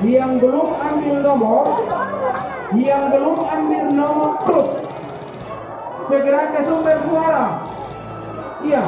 Yang belum ambil nomor, truk, segera ke sumber suara. Iya.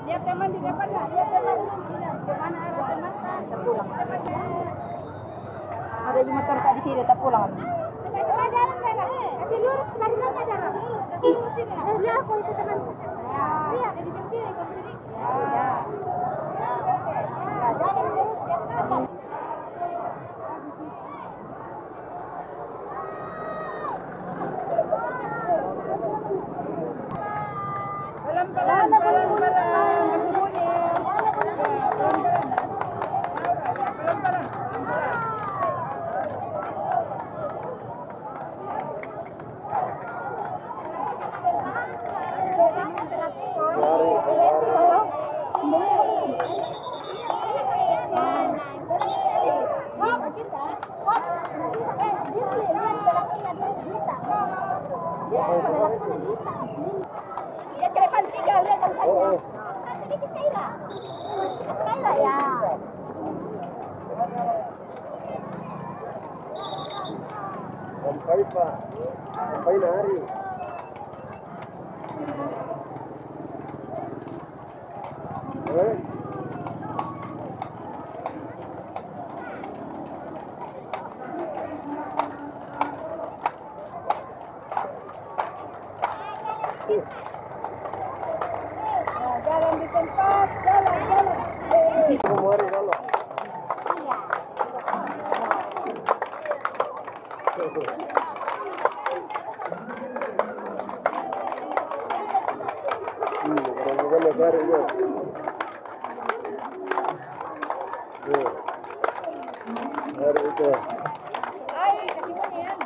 Lihat teman di depan nggak? Lihat teman kemana arah teman? Pulang. Ada di motor tak di sini, tak pulang. Kasih lurus, kemarin mana jalan? Kasih lurus sini. Lihat aku itu teman. Lihat, jadi sini, kamu sini. Ya. Jangan lurus, jangan depan. Pelan-pelan, pelan-pelan. Ya ke depan 3, lihat kan saja. Sedikit Kaila. Kaila ya. Sampai Pak. Sampai nari. Jalan di tempat, jalan. Mari kalau. Orang-orang negara ini. Hari itu. Ay, kasih mo yan.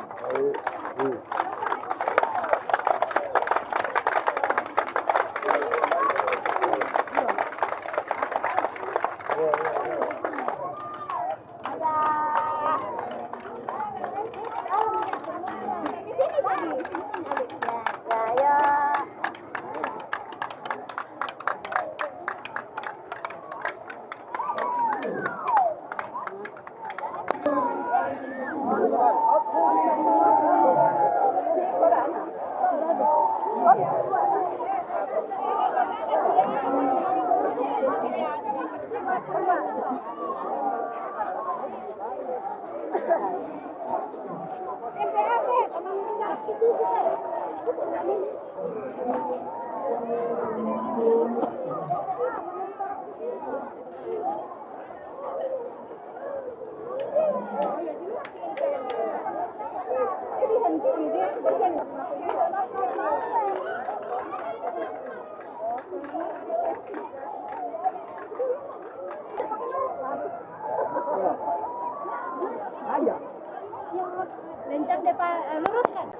Lencang depan, luruskan.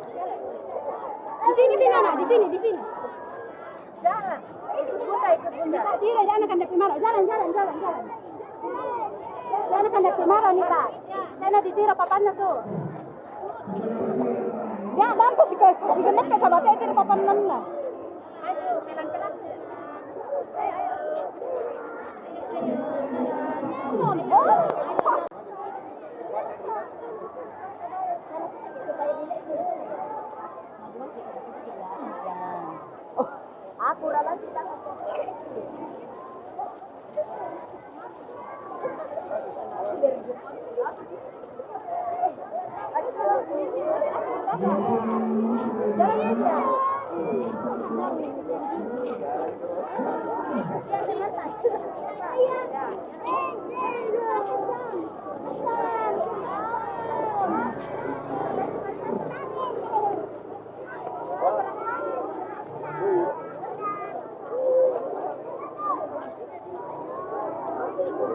Di sini Binana, di sini. Jangan. Ikut bunda. Tidak, jangan akan dapat marah. Jalan. Jangan akan dapat marah Nita. Saya ditira papannya tuh. Ya, lampu sih gemet ke sahabat saya tira papannya. Ayo, pelan-pelan. Ayo. Aku rala kita.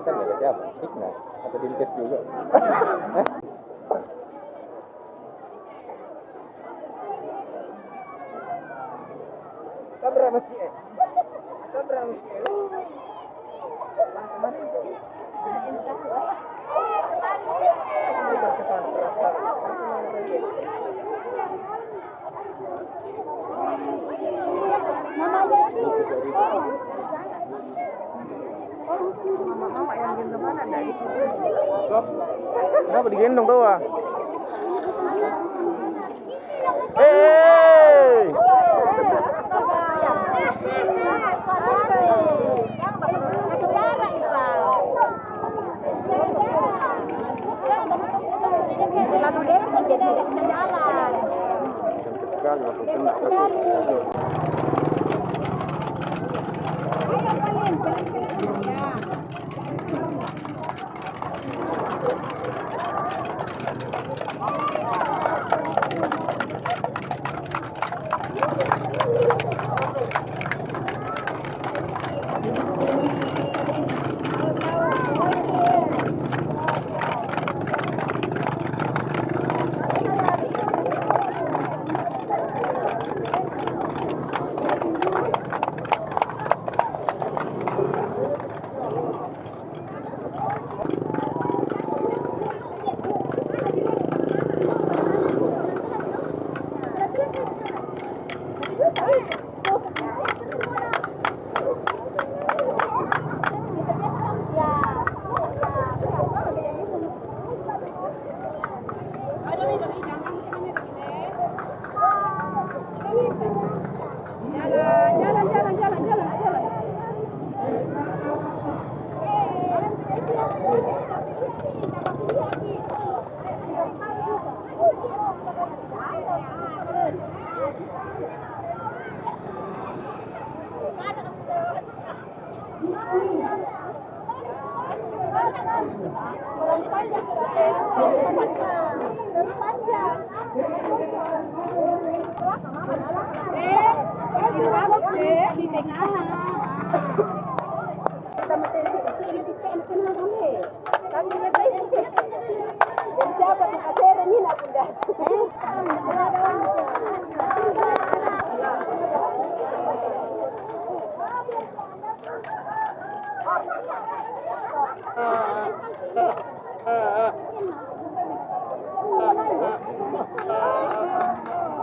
Kita nggak siapa? Ignas atau Dinkes juga? Kamera masih. Mama yang gendong mana dari situ? Kenapa digendong tuh? Lalu dia kan jadi tidak bisa jalan. Sekali langsung kena. Ayo paling ya.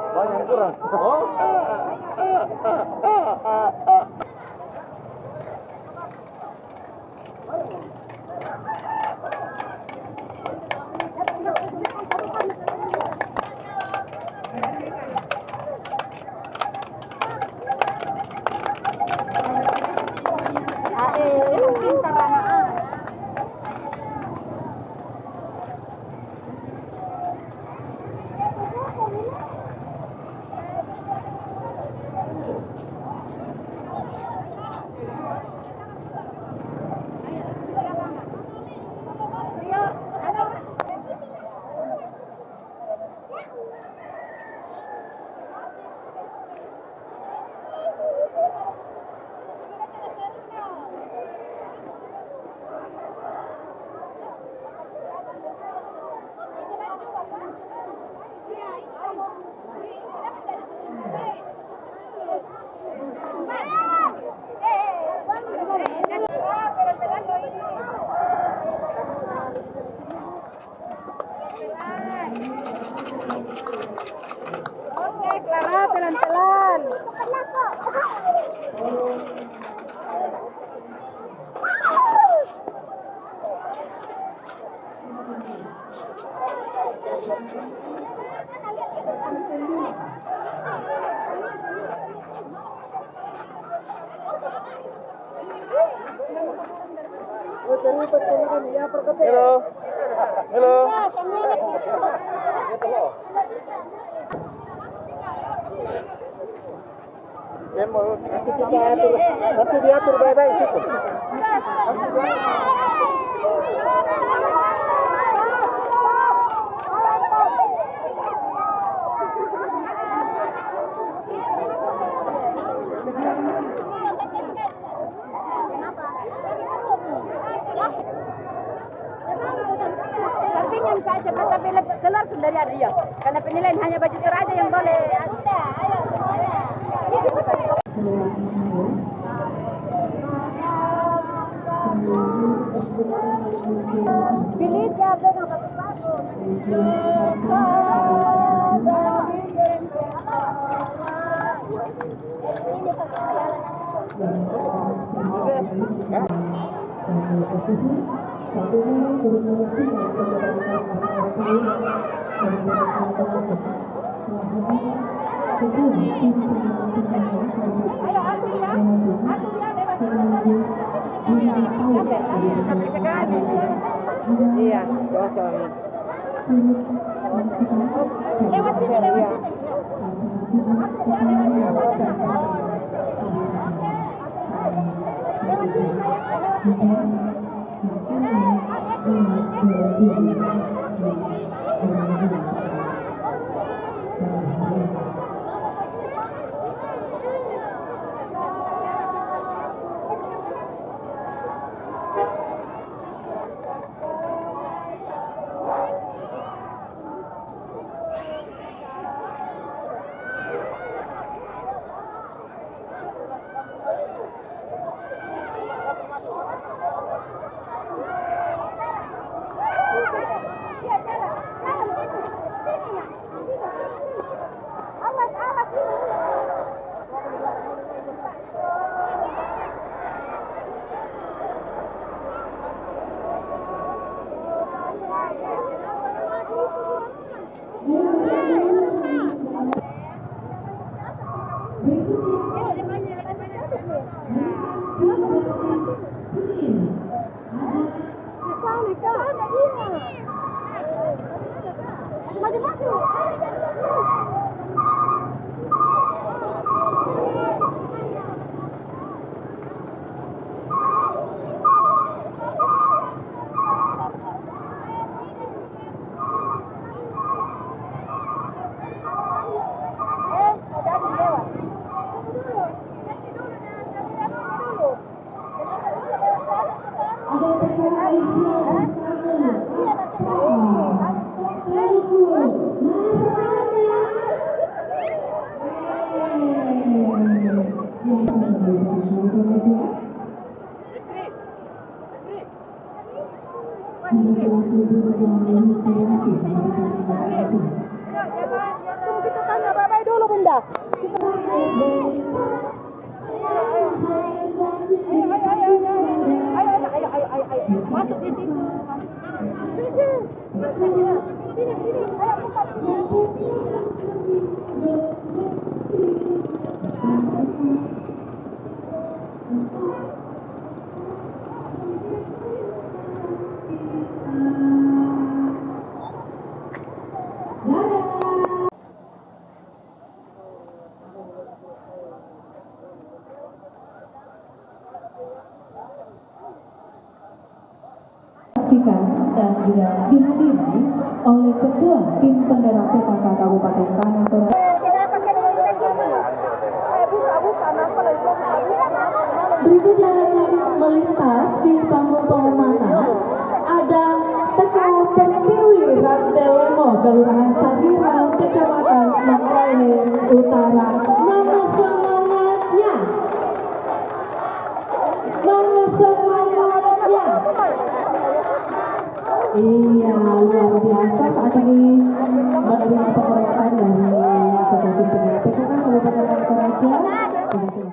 Banyak kurang. Oh. Pintar anak. Halo. Halo. Nanti diatur baik-baik situ. Sampingan saja, tapi keluar pun dari dia. Karena penilaian hanya baju tidur aja yang boleh. Udah, ayo semuanya. Pilih siapa yang bagus-bagus. Ayo atur ya, lewat sampai sekali. Iya, cocok. Lewat sini. Kita tanya bapak dulu, Bunda. Ayo. Masuk di situ. Sini. Ayo buka. Dan juga dihadiri oleh Ketua Tim Penggerak PKK Kabupaten Tanah Toraja. Berikutnya melintas di panggung penghormatan ada Teka Pertiwi Rantelemo Kelurahan Sadiran Kecamatan Manggarai Utara. Mana semangatnya? Iya, luar biasa saat ini menerima penghormatan dari Ketua Tim Penggerak PKK Kabupaten Tanah Toraja.